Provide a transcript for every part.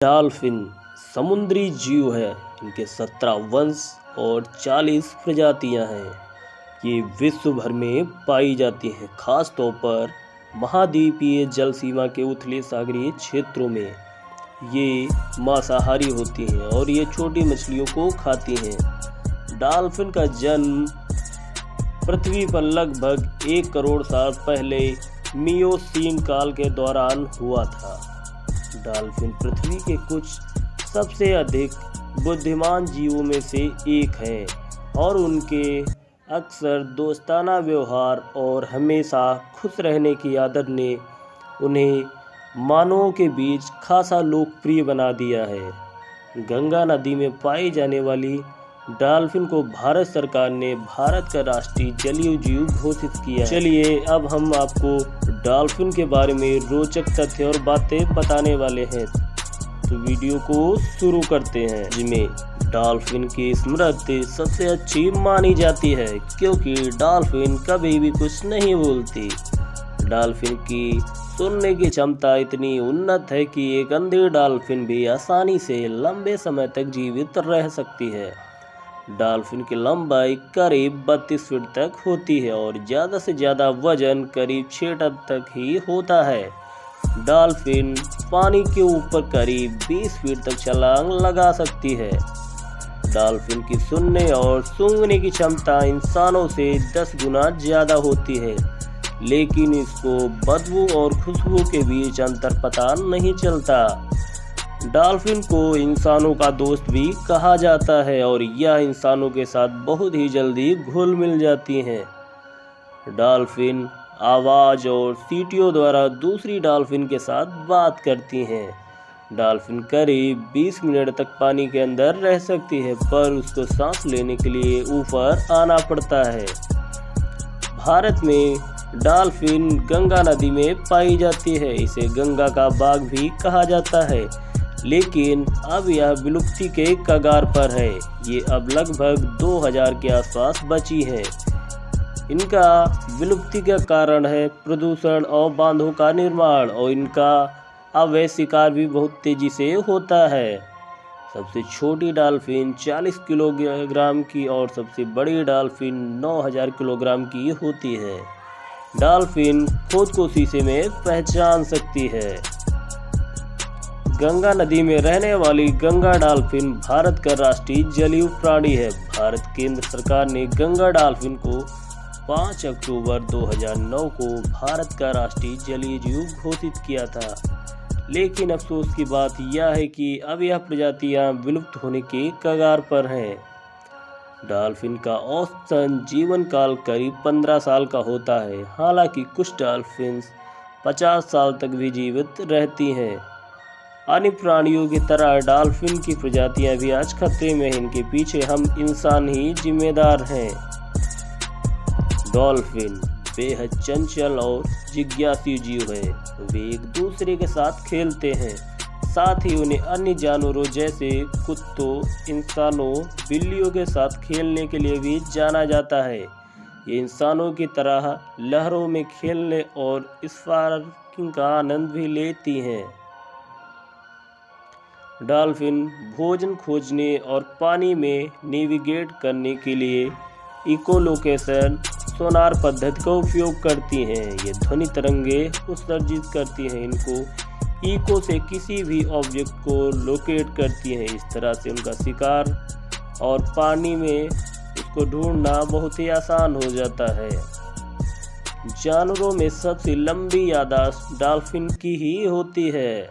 Dolphin समुद्री जीव है। इनके 17 वंश और 40 प्रजातियां हैं। ये विश्व भर में पाई जाती हैं, खास तौर पर महाद्वीपीय जल सीमा के उथले सागरीय क्षेत्रों में। ये मांसाहारी होती हैं और ये छोटी मछलियों को खाती हैं। डॉल्फिन का जन्म पृथ्वी पर लगभग 1 करोड़ साल पहले मियोसीन काल के दौरान हुआ था। डॉल्फिन पृथ्वी के कुछ सबसे अधिक बुद्धिमान जीवों में से एक हैं और उनके अक्सर दोस्ताना व्यवहार और हमेशा खुश रहने की आदत ने उन्हें मानवों के बीच खासा लोकप्रिय बना दिया है। गंगा नदी में पाई जाने वाली डॉल्फिन को भारत सरकार ने भारत का राष्ट्रीय जलीय जीव घोषित किया है। चलिए अब हम आपको डॉल्फिन के बारे में रोचक तथ्य और बातें बताने वाले हैं, तो वीडियो को शुरू करते हैं। जिसमें डॉल्फिन की स्मृति सबसे अच्छी मानी जाती है क्योंकि डॉल्फिन कभी भी कुछ नहीं बोलती। डॉल्फिन की सुनने की क्षमता इतनी उन्नत है कि एक अंधे डॉल्फिन भी आसानी से लंबे समय तक जीवित रह सकती है। डॉल्फिन की लंबाई करीब 32 फीट तक होती है और ज़्यादा से ज़्यादा वजन करीब 6 टन तक ही होता है। डॉल्फिन पानी के ऊपर करीब 20 फीट तक छलांग लगा सकती है। डॉल्फिन की सुनने और सूंघने की क्षमता इंसानों से 10 गुना ज़्यादा होती है, लेकिन इसको बदबू और खुशबू के बीच अंतर पता नहीं चलता। डॉल्फिन को इंसानों का दोस्त भी कहा जाता है और यह इंसानों के साथ बहुत ही जल्दी घुल मिल जाती हैं। डॉल्फिन आवाज़ और सीटियों द्वारा दूसरी डॉल्फिन के साथ बात करती हैं। डॉल्फिन करीब 20 मिनट तक पानी के अंदर रह सकती है, पर उसको सांस लेने के लिए ऊपर आना पड़ता है। भारत में डॉल्फिन गंगा नदी में पाई जाती है। इसे गंगा का बाघ भी कहा जाता है, लेकिन अब यह विलुप्ति के कगार पर है। ये अब लगभग 2000 के आसपास बची है। इनका विलुप्ति का कारण है प्रदूषण और बांधों का निर्माण, और इनका अवैध शिकार भी बहुत तेजी से होता है। सबसे छोटी डॉल्फिन 40 किलोग्राम की और सबसे बड़ी डॉल्फिन 9000 किलोग्राम की होती है। डॉल्फिन खुद को शीशे में पहचान सकती है। गंगा नदी में रहने वाली गंगा डॉल्फिन भारत का राष्ट्रीय जलीय प्राणी है। भारत केंद्र सरकार ने गंगा डॉल्फिन को 5 अक्टूबर 2009 को भारत का राष्ट्रीय जलीय जीव घोषित किया था, लेकिन अफसोस की बात यह है कि अब यह प्रजातियां विलुप्त होने के कगार पर हैं। डॉल्फिन का औसतन जीवन काल करीब 15 साल का होता है। हालांकि कुछ डॉल्फिन 50 साल तक भी जीवित रहती हैं। अन्य प्राणियों की तरह डॉल्फिन की प्रजातियां भी आज खतरे में हैं। इनके पीछे हम इंसान ही जिम्मेदार हैं। डॉल्फिन बेहद चंचल और जिज्ञासु जीव है। वे एक दूसरे के साथ खेलते हैं, साथ ही उन्हें अन्य जानवरों जैसे कुत्तों, इंसानों, बिल्लियों के साथ खेलने के लिए भी जाना जाता है। ये इंसानों की तरह लहरों में खेलने और स्पार्किंग का आनंद भी लेती हैं। डॉल्फिन भोजन खोजने और पानी में नेविगेट करने के लिए इकोलोकेशन सोनार पद्धति का उपयोग करती हैं। ये ध्वनि तरंगे उत्सर्जित करती हैं। इनको इको से किसी भी ऑब्जेक्ट को लोकेट करती हैं। इस तरह से उनका शिकार और पानी में उसको ढूंढना बहुत ही आसान हो जाता है। जानवरों में सबसे लंबी याददाश्त डॉल्फिन की ही होती है।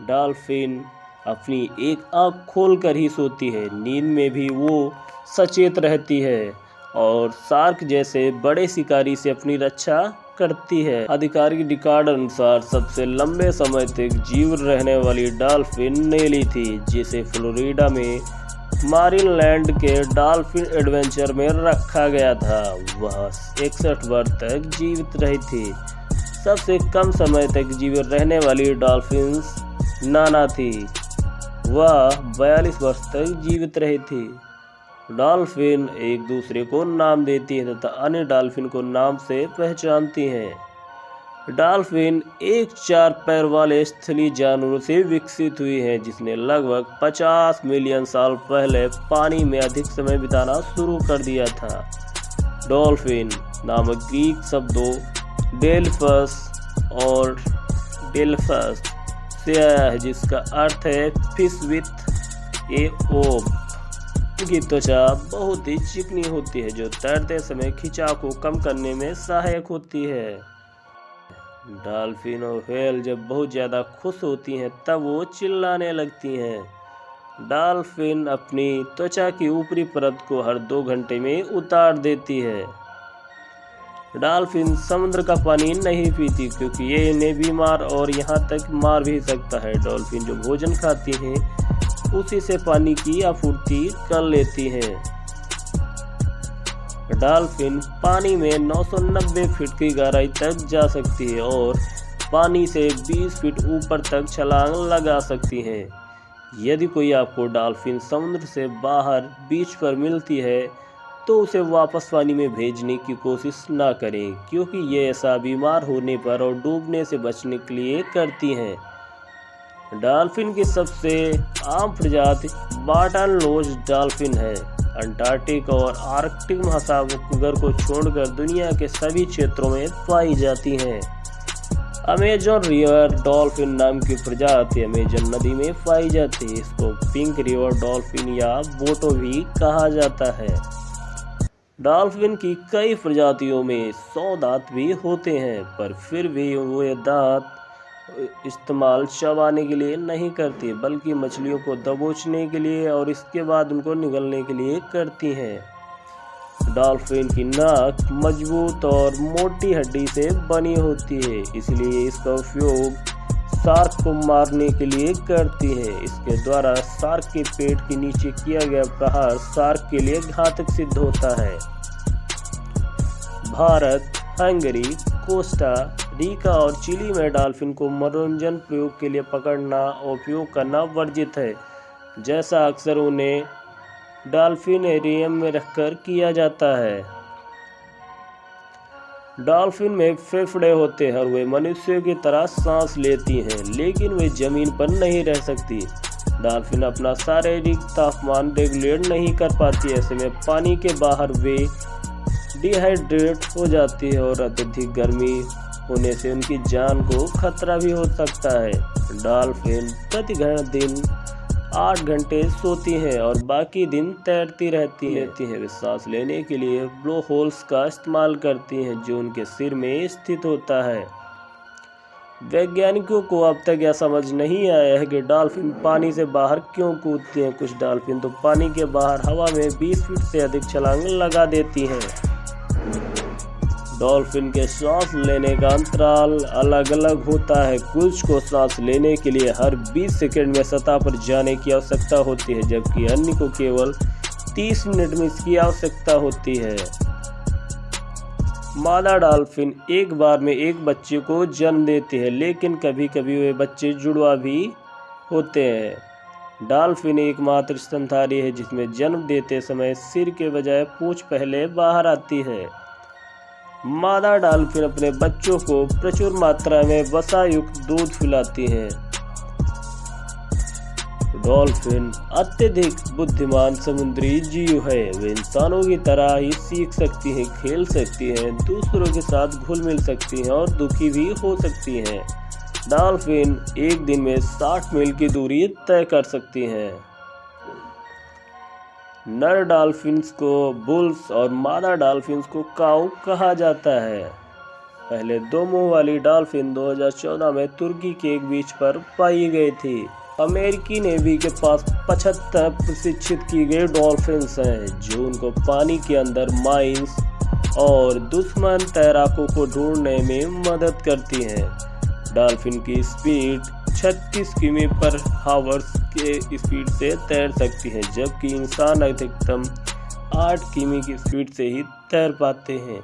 डॉल्फिन अपनी एक आंख खोलकर ही सोती है। नींद में भी वो सचेत रहती है और शार्क जैसे बड़े शिकारी से अपनी रक्षा करती है। आधिकारिक रिकॉर्ड अनुसार सबसे लंबे समय तक जीवित रहने वाली डॉल्फिन नेली थी, जिसे फ्लोरिडा में मारिन लैंड के डॉल्फिन एडवेंचर में रखा गया था। वह 61 वर्ष तक जीवित रही थी। सबसे कम समय तक जीवित रहने वाली डॉल्फिन नाना थी। वह 42 वर्ष तक जीवित रही थी। डॉल्फिन एक दूसरे को नाम देती है तथा अन्य डॉल्फिन को नाम से पहचानती हैं। डॉल्फिन एक 4 पैर वाले स्थलीय जानवरों से विकसित हुई है, जिसने लगभग 50 मिलियन साल पहले पानी में अधिक समय बिताना शुरू कर दिया था। डॉल्फिन नामक ग्रीक शब्दों डेल्फस और डेल्फस से आया है, जिसका अर्थ है फिश विथ ए ओब। इनकी त्वचा बहुत ही चिकनी होती है, जो तैरते समय खिंचाव को कम करने में सहायक होती है। डॉल्फिन और व्हेल जब बहुत ज़्यादा खुश होती हैं तब वो चिल्लाने लगती हैं। डॉल्फिन अपनी त्वचा की ऊपरी परत को हर 2 घंटे में उतार देती है। डॉल्फिन समुद्र का पानी नहीं पीती क्योंकि ये इन्हें बीमार और यहाँ तक मार भी सकता है। डॉल्फिन जो भोजन खाती हैं उसी से पानी की आपूर्ति कर लेती हैं। डॉल्फिन पानी में 990 फीट की गहराई तक जा सकती है और पानी से 20 फीट ऊपर तक छलांग लगा सकती हैं। यदि कोई आपको डॉल्फिन समुद्र से बाहर बीच पर मिलती है तो उसे वापस पानी में भेजने की कोशिश ना करें, क्योंकि ये ऐसा बीमार होने पर और डूबने से बचने के लिए करती हैं। डॉल्फिन की सबसे आम प्रजाति बॉटलनोज डॉल्फिन है। अंटार्कटिक और आर्कटिक महासागर को छोड़कर दुनिया के सभी क्षेत्रों में पाई जाती हैं। अमेजन रिवर डॉल्फिन नाम की प्रजाति अमेजन नदी में पाई जाती है। इसको पिंक रिवर डॉल्फिन या बोटो भी कहा जाता है। डॉल्फिन की कई प्रजातियों में 100 दांत भी होते हैं, पर फिर भी वे दांत इस्तेमाल चबाने के लिए नहीं करती, बल्कि मछलियों को दबोचने के लिए और इसके बाद उनको निगलने के लिए करती हैं। डॉल्फिन की नाक मजबूत और मोटी हड्डी से बनी होती है, इसलिए इसका उपयोग शार्क को मारने के लिए करती है। इसके द्वारा शार्क के पेट के नीचे किया गया प्रहार शार्क के लिए घातक सिद्ध होता है। भारत, हंगरी, कोस्टा रिका और चिली में डॉल्फिन को मनोरंजन प्रयोग के लिए पकड़ना और उपयोग करना वर्जित है, जैसा अक्सर उन्हें डॉल्फिनेरियम में रखकर किया जाता है। डॉल्फिन में फेफड़े होते हैं और वे मनुष्यों की तरह सांस लेती हैं, लेकिन वे जमीन पर नहीं रह सकती। डॉल्फिन अपना शारीरिक तापमान रेगुलेट नहीं कर पाती। ऐसे में पानी के बाहर वे डिहाइड्रेट हो जाती है और अत्यधिक गर्मी होने से उनकी जान को खतरा भी हो सकता है। डॉल्फिन प्रति दिन 8 घंटे सोती हैं और बाकी दिन तैरती रहती हैं। वे सांस लेने के लिए ब्लो होल्स का इस्तेमाल करती हैं, जो उनके सिर में स्थित होता है। वैज्ञानिकों को अब तक यह समझ नहीं आया है कि डॉल्फिन पानी से बाहर क्यों कूदती हैं। कुछ डॉल्फिन तो पानी के बाहर हवा में 20 फीट से अधिक छलांग लगा देती हैं। डॉल्फिन के सांस लेने का अंतराल अलग अलग होता है। कुछ को सांस लेने के लिए हर 20 सेकंड में सतह पर जाने की आवश्यकता होती है, जबकि अन्य को केवल 30 मिनट में इसकी आवश्यकता होती है। मादा डॉल्फिन एक बार में एक बच्चे को जन्म देती है, लेकिन कभी कभी वे बच्चे जुड़वा भी होते हैं। डॉल्फिन एकमात्र स्तनधारी है जिसमें जन्म देते समय सिर के बजाय पूंछ पहले बाहर आती है। मादा डॉल्फिन अपने बच्चों को प्रचुर मात्रा में वसा युक्त दूध पिलाती हैं। डॉल्फिन अत्यधिक बुद्धिमान समुद्री जीव है। वे इंसानों की तरह ही सीख सकती हैं, खेल सकती हैं, दूसरों के साथ घुल मिल सकती हैं और दुखी भी हो सकती हैं। डॉल्फिन एक दिन में 60 मील की दूरी तय कर सकती हैं। नर डॉल्फिन्स को बुल्स और मादा डॉल्फिन्स को काऊ कहा जाता है। पहले 2 मुंह वाली डॉल्फिन 2014 में तुर्की के एक बीच पर पाई गई थी। अमेरिकी नेवी के पास 75 प्रशिक्षित की गई डॉल्फिन्स हैं, जो उनको पानी के अंदर माइंस और दुश्मन तैराकों को ढूंढने में मदद करती हैं। डॉल्फिन की स्पीड 36 किमी पर हावर्स के स्पीड से तैर सकती है, जबकि इंसान अधिकतम 8 किमी की स्पीड से ही तैर पाते हैं।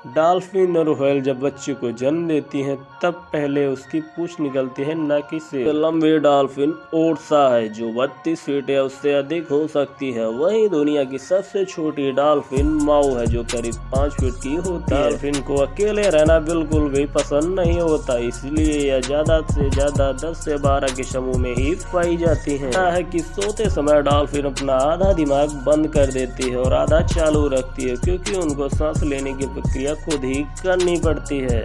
डॉल्फिन और व्हेल जब बच्चे को जन्म देती हैं तब पहले उसकी पूंछ निकलती है, न कि सिर। लंबे डॉल्फिन ओरसा है जो 32 फीट या उससे अधिक हो सकती है। वहीं दुनिया की सबसे छोटी डॉल्फिन माऊ है जो करीब 5 फीट की होती है। डॉल्फिन को अकेले रहना बिल्कुल भी पसंद नहीं होता, इसलिए यह ज्यादा से ज्यादा 10 से 12 के समूह में ही पाई जाती है कि सोते समय डॉल्फिन अपना आधा दिमाग बंद कर देती है और आधा चालू रखती है, क्योंकि उनको सांस लेने की प्रक्रिया खुद ही करनी पड़ती है।